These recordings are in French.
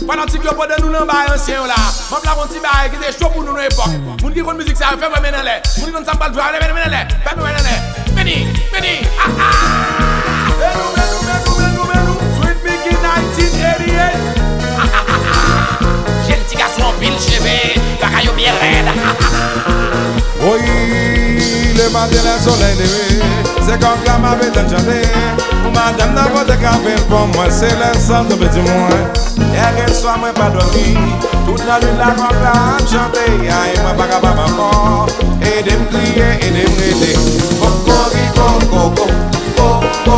Pendant que vous de nous dans le ancien là, mon plat mon petit bail qui était chaud pour nous dans l'époque. Moun qui connaît musique ça fait vraiment dans l'air. Moun qui connaît ça pas le faire, allez dans l'air. Faites nous dans l'air. Veni, veni. Ah ah. Menu. Sweet Mickey 1988. J'ai le petit garçon en pile cheveux, la caillou bien raide. Oui, le matin le soleil levé, c'est quand la m'avait chanté. Pour madame n'a pas de café pour moi, c'est le sang de petit moins. Hier et soir, moi pas dormi, toute la nuit la grande a chanté. Aïe, moi pas capable encore, et de me crier et de me rêver. Cocorico, coco, coco,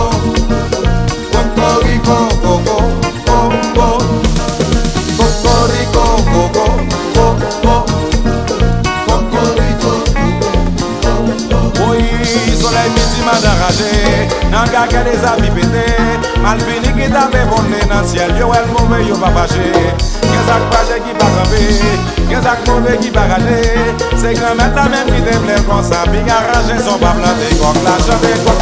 cocorico, coco, coco, cocorico, coco, coco. Soleil midi m'a enragé, nan gage des avis pété. Mal fini qui t'avait volé dans le ciel, yo el mauvais yo pas fâché. Qu'est-ce que fâché qui pas camper, qu'est-ce que mauvais qui pas rater. C'est grand-mère la même qui te plaît comme ça, puis arranger son pas planté. Coq la chanté, coq,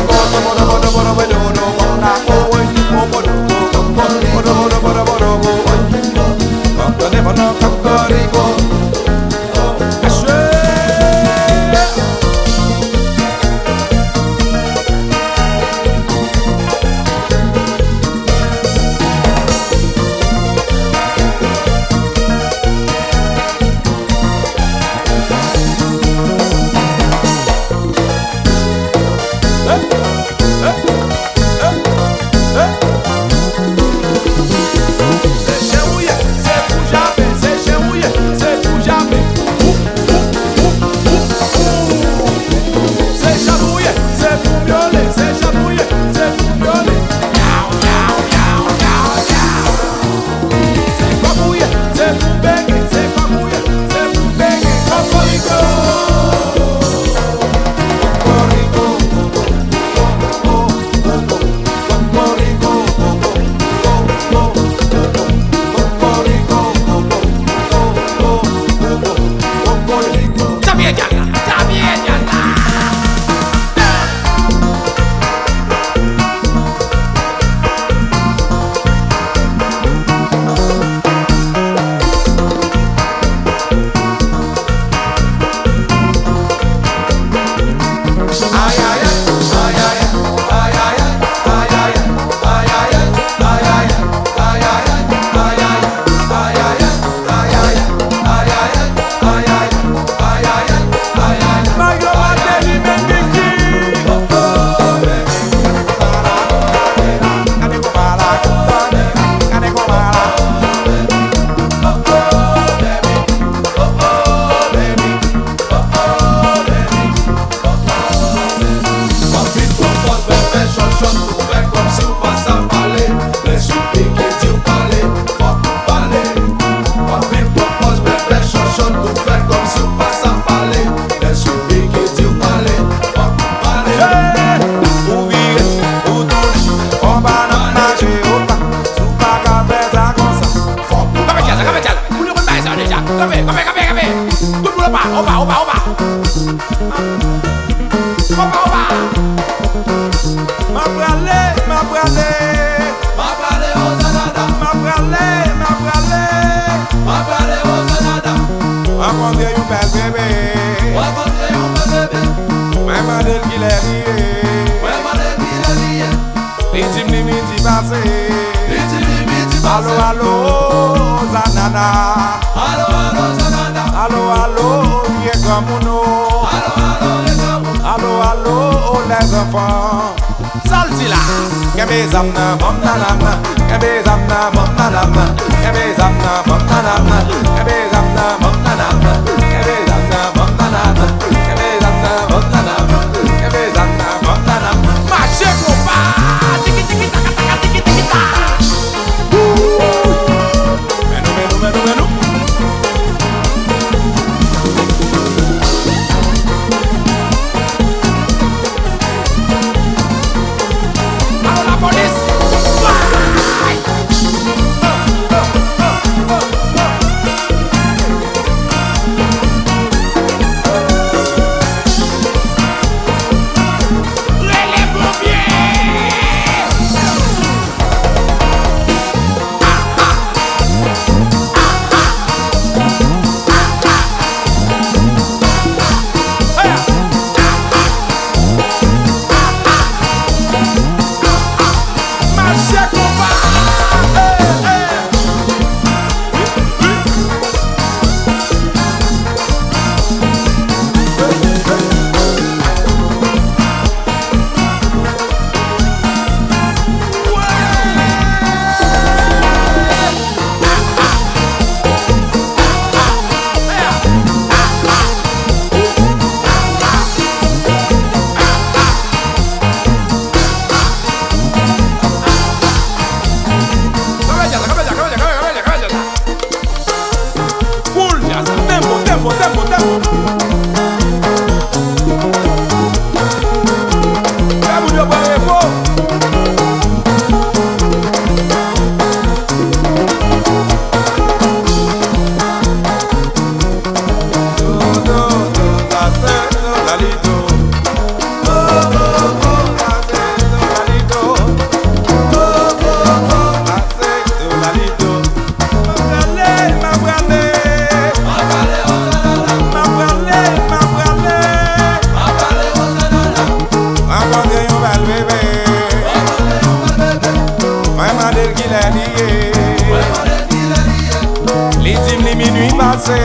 tim les minuit passé.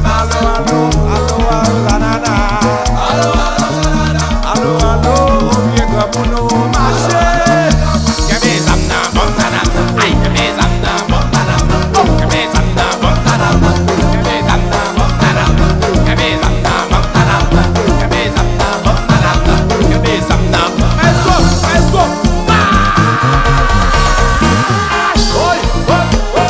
Allo, allo, allo, allo, la nana. Allo, allo, bien comme nous marcher. Que me zamna, montana, ay que me zamna, montana, que me zamna, montana, que me zamna, montana, que me zamna, montana, que me zamna, montana, que me zamna. Let's go, oi, oi, oi.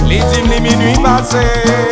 Les dîmes, les minuit passés.